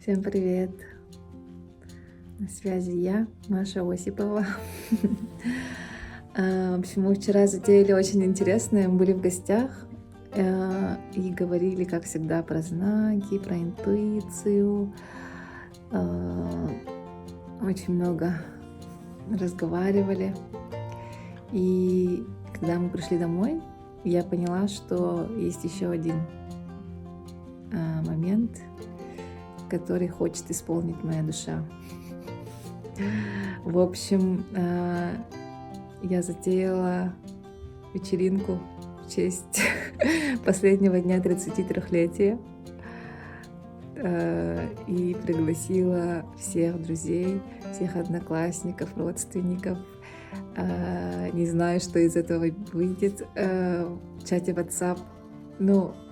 Всем привет! На связи я, Маша Осипова. В общем, мы вчера затеяли очень интересное. Мы были в гостях и говорили, как всегда, про знаки, про интуицию. Очень много разговаривали. И когда мы пришли домой, я поняла, что есть еще один момент, который хочет исполнить моя душа. В общем, я затеяла вечеринку в честь последнего дня 33-летия и пригласила всех друзей, всех одноклассников, родственников. Не знаю, что из этого выйдет. В чате WhatsApp,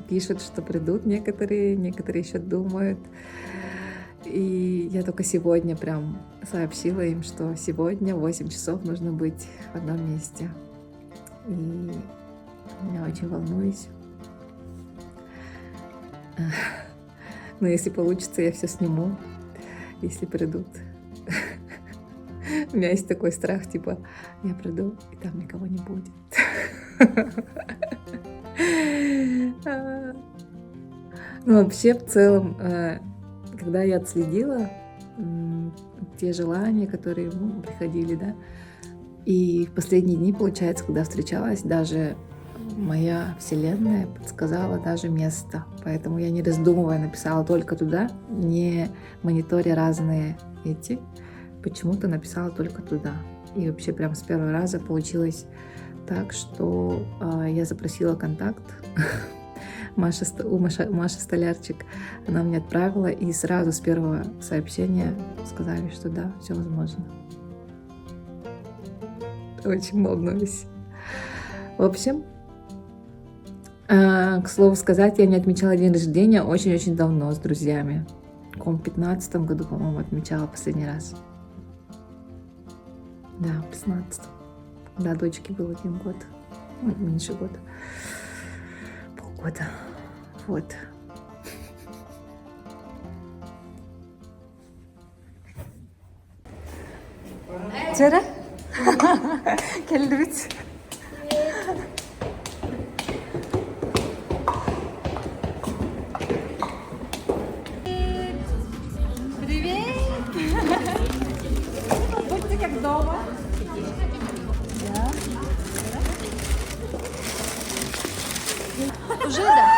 пишут, что придут некоторые еще думают. И я только сегодня прям сообщила им, что сегодня в 8 часов нужно быть в одном месте. И я очень волнуюсь. Но если получится, я все сниму, если придут. У меня есть такой страх, типа, я приду, и там никого не будет. Вообще, в целом, когда я отследила те желания, которые приходили, да, и в последние дни, получается, когда встречалась, даже моя вселенная подсказала даже место. Поэтому я, не раздумывая, написала только туда, не мониторя разные почему-то написала только туда. И вообще прям с первого раза получилось так, что я запросила контакт. Маша Столярчик, она мне отправила, и сразу с первого сообщения сказали, что да, все возможно. Очень волнуюсь. В общем, к слову сказать, я не отмечала день рождения очень-очень давно с друзьями. В 2015 году, по-моему, отмечала последний раз. Да, в 2015. Да, дочке был 1 год, меньше года. Полгода. Вот. Жара? Келдибиз. Привет! Будьте как дома. Уже да.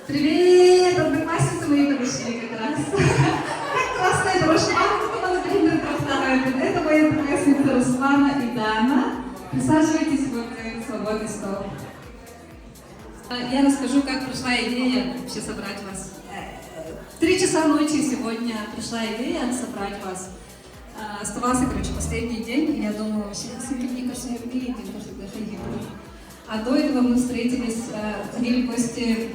Привет! Одноклассницы мои подошли как раз. Как классно это Руслана представляет. Это мои одноклассницы Руслана и Дана. Присаживайтесь в свободный стол. Я расскажу, как пришла идея вообще собрать вас. 3 часа ночи сегодня пришла идея собрать вас. Оставался, последний день, и я думала, вообще, мне кажется, я приедем, А до этого мы встретились, ходили в гости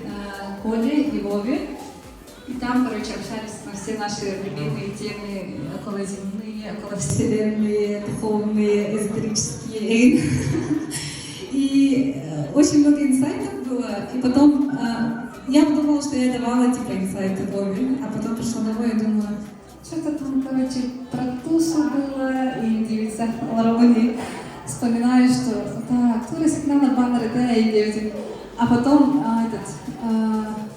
к Коле и Вове, и там, общались на все наши любимые темы, околоземные, околовселенные, духовные, эзотерические. И очень много инсайтов было, и потом я подумала, что я давала инсайты Вове, а потом пришла домой и думала, что-то там, про тусу было, и девица Ларони. Вспоминаю, что кто сигнал на баннеры, да, и девять. А потом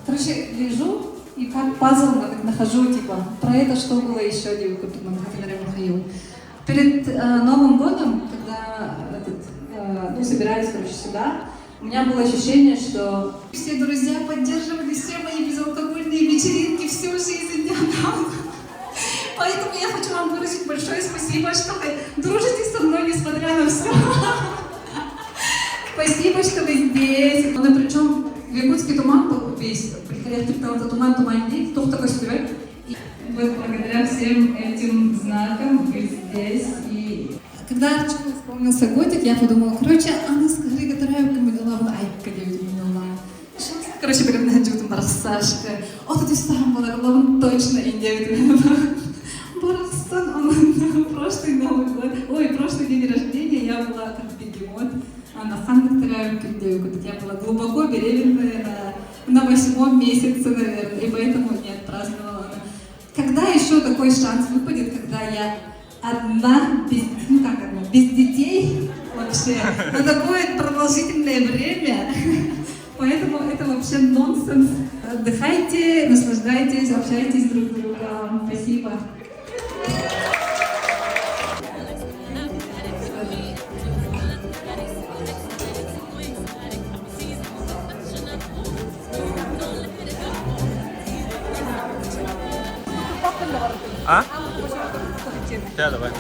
лежу и как пазл нахожу, про это, что было еще, Перед Новым годом, когда собирались, сюда, у меня было ощущение, что все друзья поддерживали все мои безалкогольные вечеринки всю жизнь. Поэтому я хочу вам выразить большое спасибо, что вы дружите со мной, несмотря на Спасибо, что вы здесь. Ну, причем в Якутске туман был весь. Приходя в туман, туманит, кто такой спевает. И вот благодаря всем этим знакам вы здесь. И когда Арчуна вспомнился годик, я подумала, короче, она скажи, которая помогла, айка, девять минула. Короче, прям на джуту Барсашка. Вот это там была, он точно и 9 минут. Барсан, он прошлый Новый год, ой, прошлый день рождения я была как бегемот. На Хан-Докторовке, я была глубоко беременная на 8-м месяце, наверное, и поэтому не отпраздновала. Когда еще такой шанс выпадет, когда я одна, без детей вообще, на такое продолжительное время? Поэтому это вообще нонсенс. Отдыхайте, наслаждайтесь, общайтесь друг с другом. Спасибо. А? Да, давай.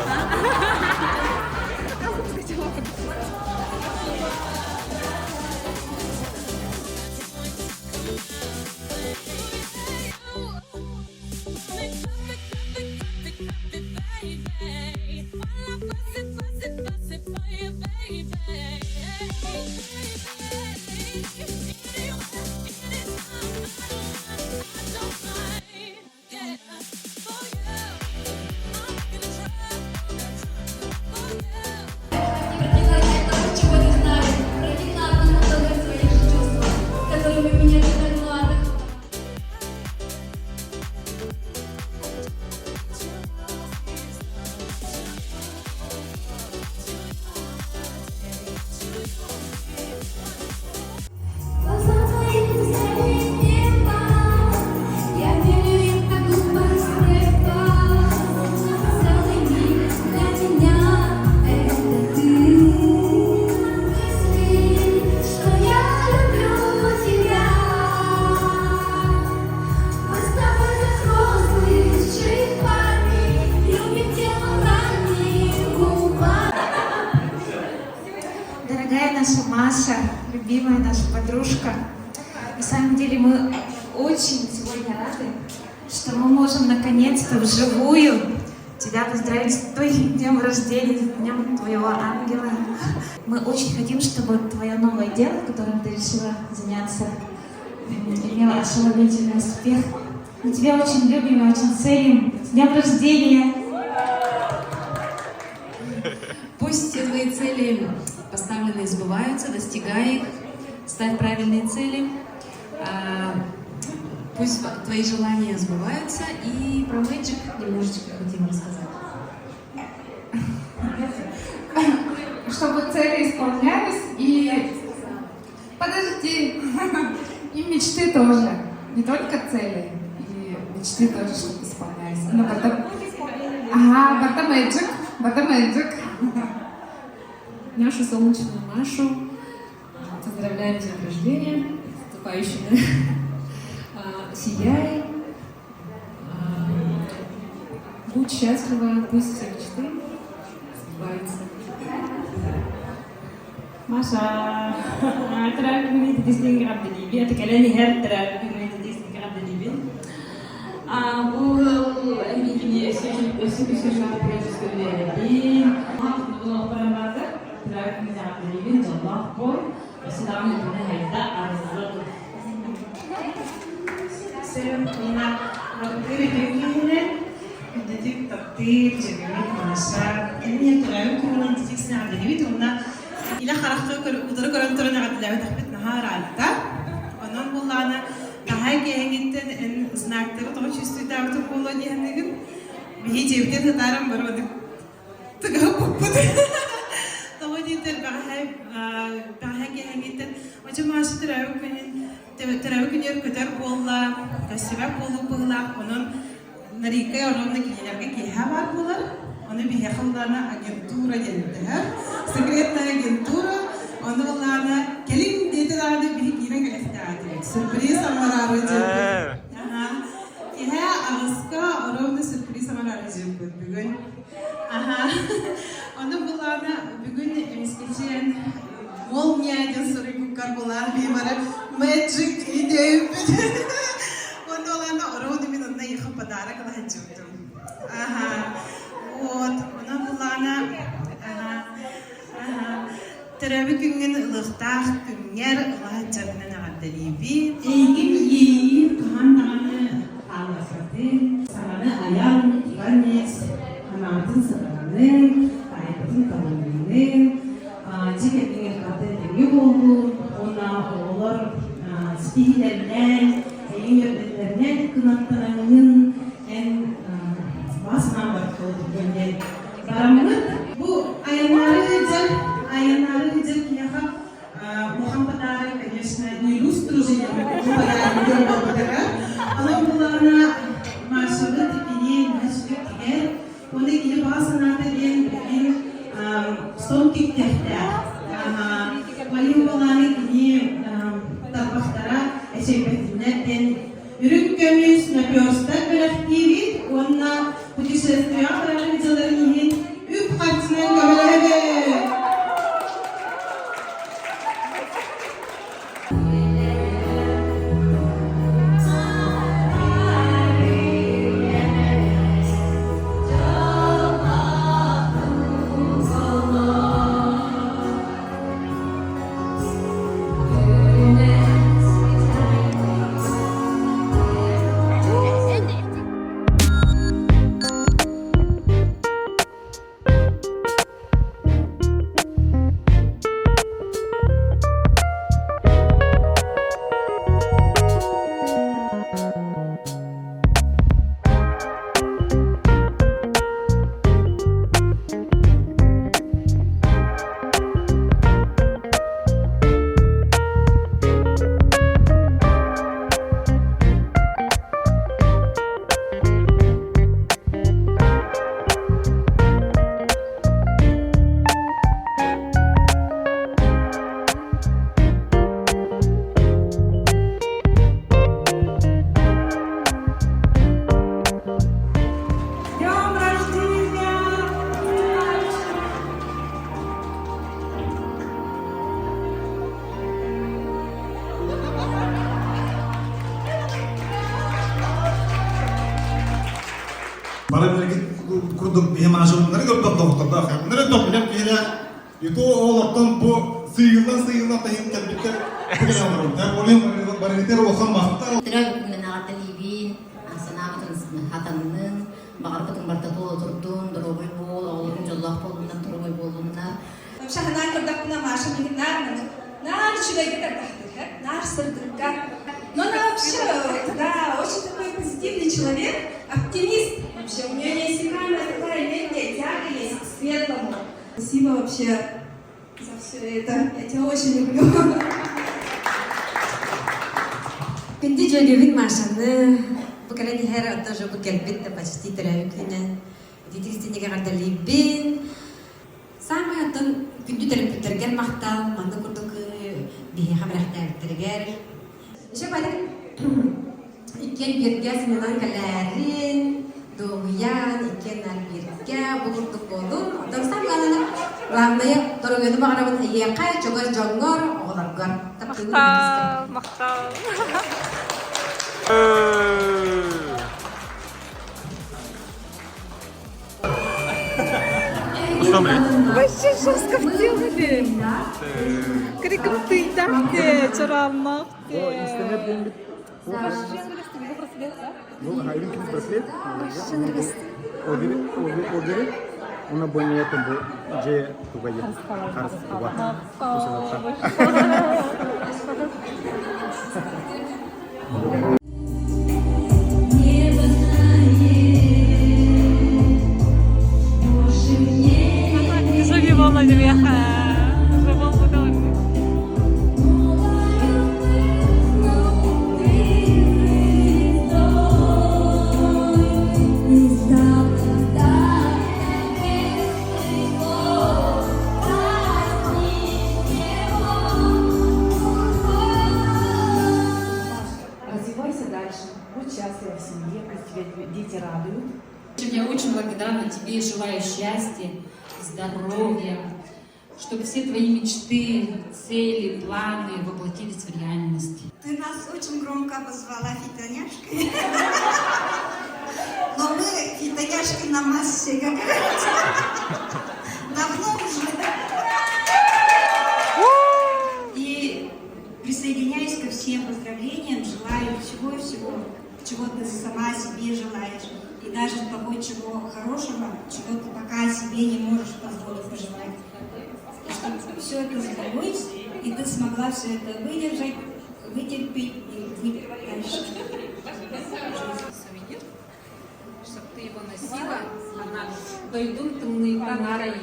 Дорогая наша Маша, любимая наша подружка, на самом деле мы очень сегодня рады, что мы можем наконец-то вживую тебя поздравить с твоим днем рождения, с днем твоего ангела. Мы очень хотим, чтобы твое новое дело, которым ты решила заняться, имело ошеломительный успех. Мы тебя очень любим и очень ценим. С днем рождения! Пусть все твои цели поставленные сбываются, достигай их, ставь правильные цели. Пусть твои желания сбываются. И про Magic немножечко хотим рассказать. Чтобы цели исполнялись и... Подожди! И мечты тоже. Не только цели. И мечты тоже, чтобы исполнялись. Но потом... Ага, потом Magic. Нашу солнечную Машу поздравляем с днем рождения, с наступающим. Сияй, будь счастлива, пусть все мечты сбываются. Маша, ترى كمية تديسين قرب دليبي، أتكلمي هر ترى كمية تديسين قرب دليبي. Bu eminim eski şarkı projesinde bu programda terapi yapılıyor. Allah koy. Selam etmeye hayda arzular. Selam ina nakdiri bilgiyle dedik takdir cebimit manşar. Eminim terapi kümünün tedisini adiliyet ona إلى خرجت ودرك رنترنا عبد الله تحبت نهار عالتا ونن بولانا تهاجي هجيت إن زناكت طبعا شو استويت عم تقول لي هنيجن بيجي جبت تارم برودك تجاوب بده طبعا جيت تهاجي هجيت وجماعة تراوي كن يركض بولا كسبة بولا ونن نريكا يورنا كي هوا بولا أنا بيخلنا أجنتورة جنتها سكرتنا أجنتورة أنا والله أنا كلين ديتا هذا بيجينا كلفت عادي سربريز أمر أرجع يها أغسكا أروم سربريز أمر أرجع بيقول أنا والله أنا بيقول مسكتين молния ден соры куккар болар бимара magic идею. Он олана ороды мен онна яха подарок лахачутум. Ага. Вот, она булана. Ага. Терәбі күнген ылықтақ күнгер лахачатынан ағаддалиби. Егім ейір тұғандағаны аласатын, сағаны аян, иғанес, хамағытын сағанын, айбытын қаланының, жекетіңер қаты деңге болу, она олар стилерден, еңгердерден күнаттанаңын ән басына бар қолды көнген. Барамын, бұл аянары жер кияға Мухаммадары, конечно, не иллюстружили, она была маршалы текенен, мәшкет тегер, оны келе басына теген сон тектектер. Валим боланы кене тарбақтара әшепетінлерден үрік көміз наперстар коллективит, онна путешествия организаторларын үп қатысынан көміледі. kurduk bir maşınları gördük doktorda. Bunları toplayıp yine itu oğlaktan bu sıyıldan tayin kelbikler bugün alırım. Ben olayım barıniter okan bakta. Tırak menağatta libin, asanamatın hatanının, bağırbatın bartatu oturdun, durumay bol, oğlum jollah bolundan, durumay bolundan. Вообще, она когда к нам Маша говорит, надо человека так, надо сырдырка. Но она вообще, да, очень такой позитивный человек, оптимист. Вообще, у нее неиссякаемая такая энергия, тяга есть к светлому. Спасибо вообще за все это. Я тебя очень люблю. Күнді жөнөбін машаны, бұқара дихер ата жобы кәлбетті почти тірәуі күні. Дитігістенеге қардалейбін. Самый атын күнді терапевтергер мақтал, маңды күрдік дихе қабырақтағыттергер. Еще бәлік, икен бергә сынынан кәләрін, doğuyan, ikenler birlikte, bulunduk olun. Ondan sonra Ramda'ya doğru bağırabın yiyekay, çoğuz jongor, oğlargar. Maktal. Вообще жестко сделали. Крикнутый тахте, чарамах. Una buena tempo je tu vaya harus buat Я очень благодарна тебе и желаю счастья, здоровья, чтобы все твои мечты, цели, планы воплотились в реальность. Ты нас очень громко обозвала фитоняшкой. Но мы фитоняшки на массе, как говорится. Давно уже. И присоединяюсь ко всем поздравлениям, желаю всего-всего, чего ты сама себе желаешь. И даже того, чего хорошего, чего ты пока себе не можешь позволить пожелать. И чтобы все это сбылось, и ты смогла все это выдержать, вытерпеть и быть дальше. Чтобы ты его носила, дойдут тумные канары.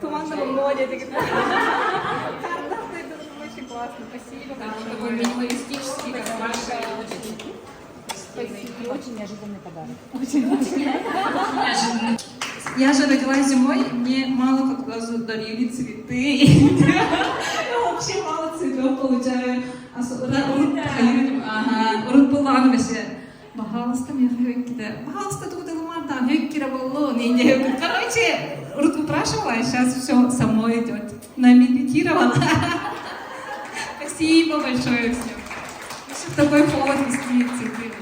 Туманного моря. Очень классно, спасибо. Такой минималистический, как ваша. Спасибо. Очень неожиданный подарок. Я же родилась зимой, мне мало как раз дарили цветы. Я вообще мало цветов получаю. Урут булган вообще. Пожалуйста, мне хёккиде. Пожалуйста, тут там хёккире болло. Короче, Урут упрашивала, а сейчас все само идет. Намедитировала. Спасибо большое всем. В такой повод вести цветы.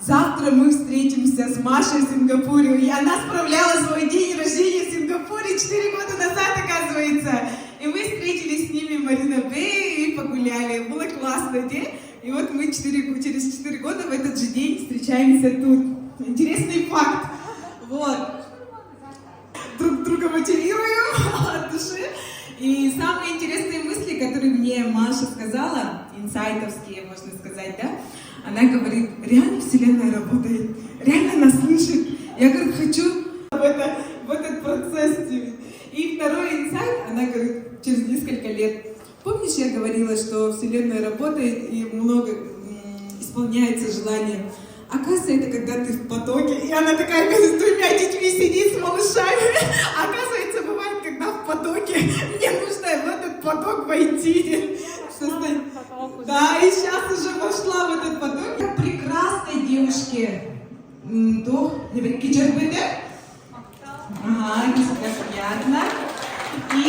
Завтра мы встретимся с Машей в Сингапуре. И она справляла свой день рождения в Сингапуре 4 года назад, оказывается. И мы встретились с ними в Марина Бэй и погуляли. Было классно, да? И вот мы через 4 года в этот же день встречаемся тут. Интересный факт. Вот. Друг друга мотивируем от души. И самые интересные мысли, которые мне Маша сказала, инсайтовские, можно сказать, да? Она говорит, реально Вселенная работает, реально нас слышит. Я говорю, хочу в этот процесс. И второй инсайт, она говорит, через несколько лет. Помнишь, я говорила, что Вселенная работает и много исполняется желание. Оказывается, это когда ты в потоке. И она такая с 2 детьми сидит, с малышами. Оказывается, бывает, когда в потоке. Мне нужно в этот поток войти. Да, и сейчас уже вошла в этот поток. Прекрасной девушке. Ага, понятно. И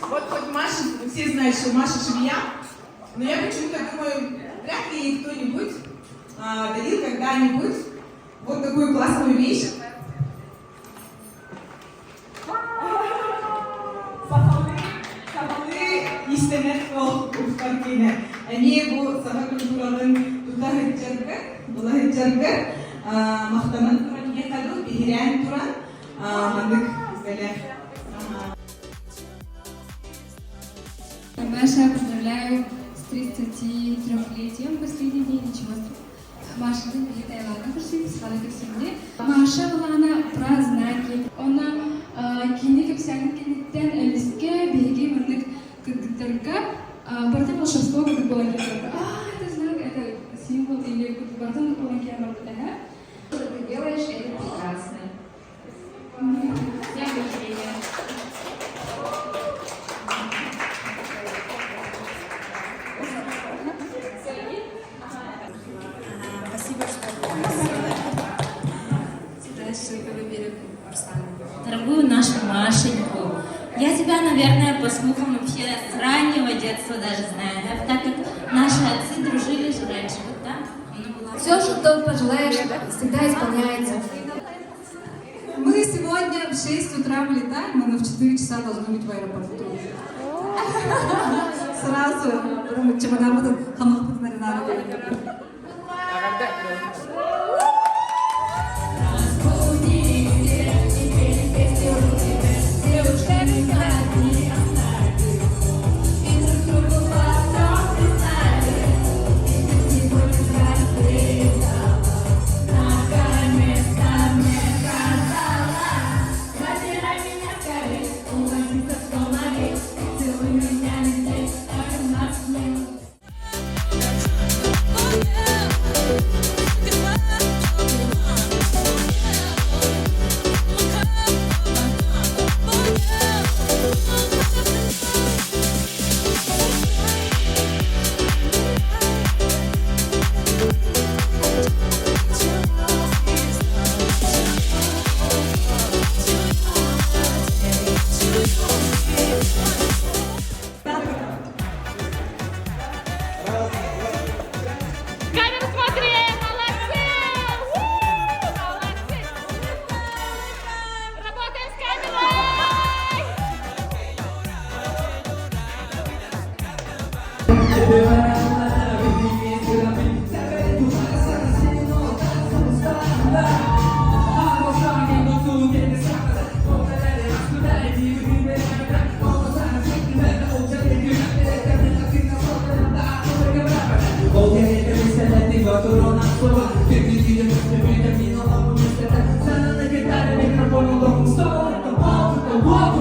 вот Маша, все знают, что Маша швея. Но я почему-то думаю, вряд ли ей кто-нибудь дарил когда-нибудь вот такую классную вещь. İstemek farkıyla. Niye bu sana kültürünün tutahıcırgı, mahtaman turan yakalı, bihiren turan, mandık böyle. Маша, поздравляю с 33-летием последний день. Ничего. Маша, Маша Лана про знаки. Она киник всякий листке, беги, мандык, бартом волшебство, как было это знак, это символ или бартом кулакиана. Ты делаешь, это прекрасно. Я рождения. Спасибо, что Дорогую нашу Машеньку, я тебя, наверное, по слухам вообще с раннего детства даже знаю, так как наши отцы дружили же раньше, вот так? Все, что пожелаешь, всегда исполняется. Мы сегодня в 6 утра вылетаем, но в 4 часа должны быть в аэропорту. Сразу, потому что чемодан будут хамахпут маринады. Камень. слова, ты не видишь, ты витамин, а мы вместо этого сцена на гитаре, микрофон, лом, стол, это бог, это бог.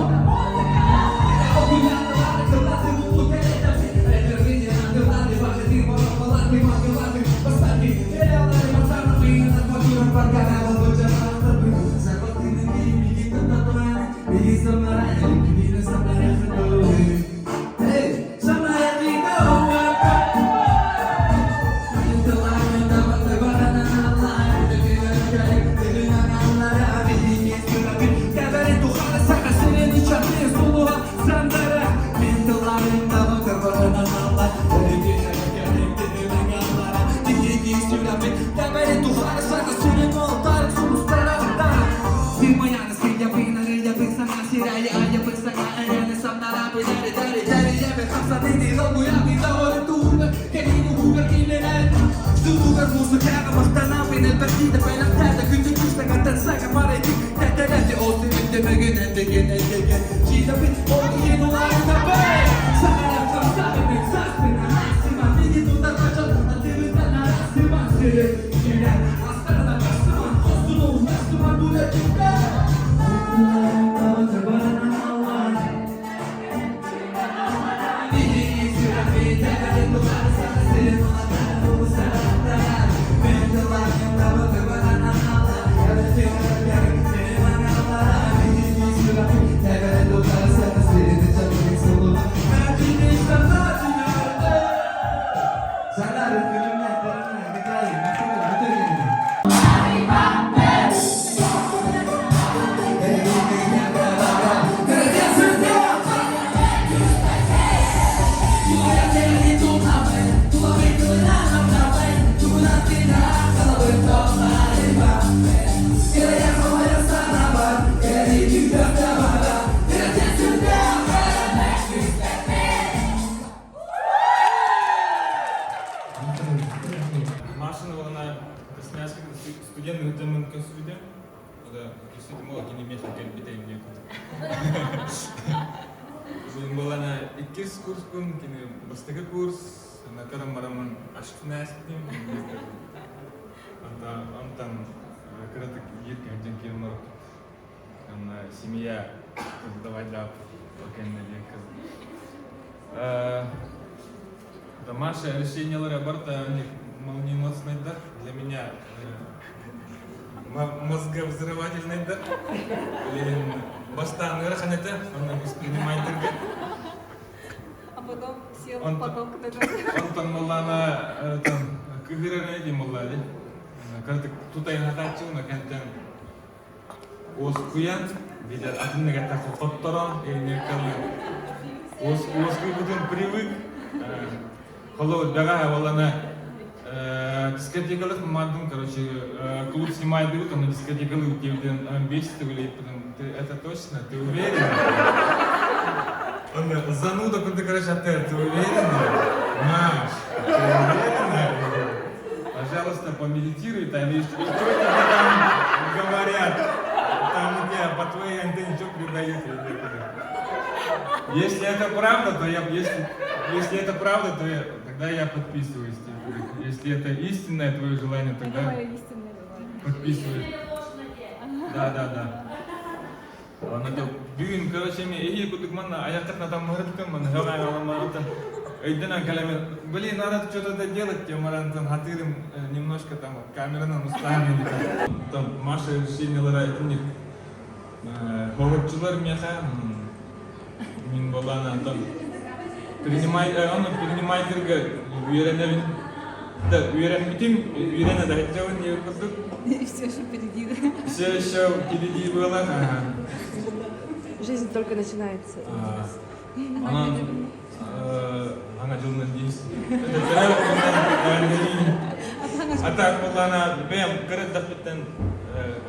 Студенттің төмен көсуде, ода көсуде мол кинеметрик келбетейін некуд. Мен болана 2 курс күн, кине бастығы курс, ана карам-марамын ашық нәсіптім. Антан кіратық еркен жен келім ұрып. Ана семья давайдап, океннелі кіз. Маша решениялары барда, молниеносный да, для меня мозговзрывательный да. Бастан ырхан это, он воспринимает друга. А потом сел в поток. Он там молана, там, кыгырана эти молали. Тут я натачил, на кентен оскуян, видят, один на гата хохотторон, и некоторые оскуй потом привык. Холод бегая волана дискотекалых мадым, короче, клуб снимает дают, на дискотекалых девден бесит, это точно, ты уверен? Он зануда, куда короче, ты уверен? Маш, ты уверен? Пожалуйста, помедитируй, там и что тебе там говорят, там где по твоей антенне что передают. Если это правда, то если это правда, то тогда я подписываюсь. Если это истинное твое желание, тогда подписываюсь. Да. Он это бюн, короче, мне и куда мана, а я как на там мордкам, мана, говорю, мана, там, идена калями, блин, надо что-то делать, тем марантам хатырим немножко там камера нам уставили, там Маша решение ларает у них, ховарчулар меха. Мин балана там принимает друга, уверен, да, уверен битим, уверен, да, хотя он не выпустил. Все еще впереди. Все еще впереди было. Жизнь только начинается. Она делала действие. А так балана, бэм, коррект дапитен,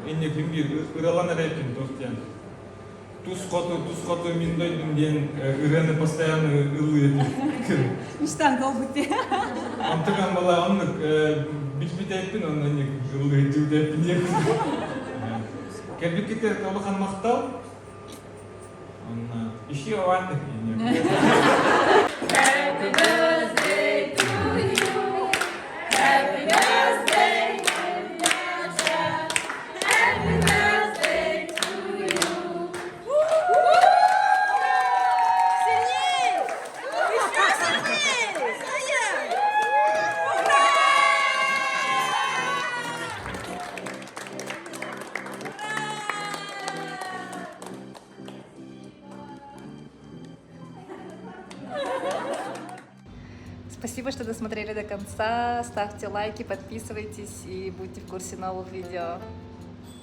инне фимбир, уралана рэпин, тостян. Туз хото миндойдым ден ыраны постоянно ылы. Мечтан колбыте. Он таган бала, он бич-битайпин, он не ылы дюдайпин. Кәлбеккете толыған мақтау, он еще аванды. Happy birthday to you. Happy birthday. Спасибо, что досмотрели до конца. Ставьте лайки, подписывайтесь и будьте в курсе новых видео.